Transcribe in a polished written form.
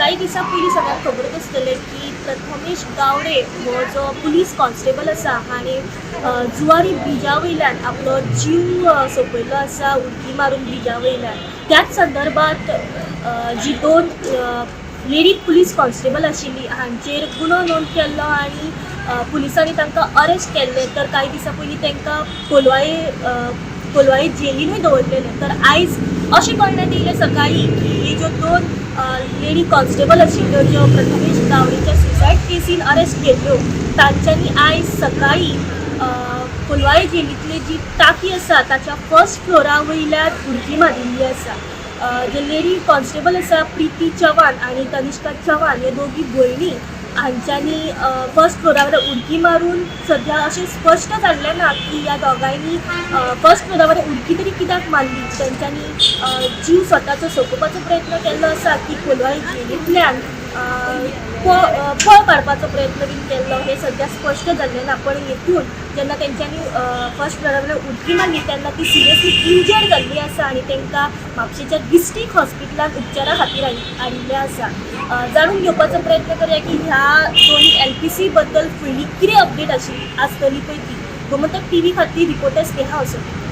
काही दिसा पयलीं सगळ्यांक खबरच आसतलें की प्रथमेश गावडे हो जो पुलीस कॉन्स्टेबल आसा हाणें जुवारी ब्रिजा वयल्यान आपलो जीव सोंपयल्लो आसा उडकी मारून ब्रिजा वयल्यान। त्याच संदर्भात जी दोन लेडी पुलीस कॉन्स्टेबल आशिल्ली हांचेर गुन्हो नोंद केल्लो आनी पुलिसांनी तांकां अरेस्ट केल्ले। तर कांय दिसा पयलीं तांकां कोलवाळे जेलीनूय दवरलेले। तर आयज अशें कळण्यात येयलें सकाळीं की हे ज्यो दोन लेडी कॉन्स्टेबल आशिल्ल्यो ज्यो प्रथमेश गावडेच्या सुसायड केसीन अरेस्ट केल्ल्यो तांच्यांनी आयज सकाळीं कोलवाळे जेलींतली जी टाकी आसा ताच्या फर्स्ट फ्लोरा वयल्यान उडकी मारिल्ली आसा। जे लेडी कॉन्स्टेबल आसा प्रीती चव्हाण आनी तनिष्का चव्हाण हे दोगी भयणी हांच्यांनी फर्स्ट फ्लोरार उडकी मारून सद्या अशें स्पश्ट जाल्लें ना की ह्या दोगांयनी फर्स्ट फ्लोरार उडकी तरी कित्याक मारली। तांच्यांनी जीव स्वताचो सोंपोवपाचो प्रयत्न केल्लो आसा की कोलवाळे जेलींतल्यान पळ काडपाचो प्रयत्न बीन केल्लो हें सद्या स्पश्ट जाल्लें ना। पण हेतून जेन्ना तेंच्यांनी फर्स्ट फ्लोरार उडकी मारली तेन्ना ती सिरियसली इंजर्ड जाल्ली आसा आनी तांकां म्हापशेच्या डिस्ट्रिक्ट हॉस्पिटलांत उपचारा खातीर हाडिल्लें आसा। जाणून घेवपाचो प्रयत्न करूया की ह्या दोनी LPC बद्दल फुडली कितें अपडेट आसतली पळय ती। गोमंतक TV खातीर रिपोर्टर स्नेहा असो।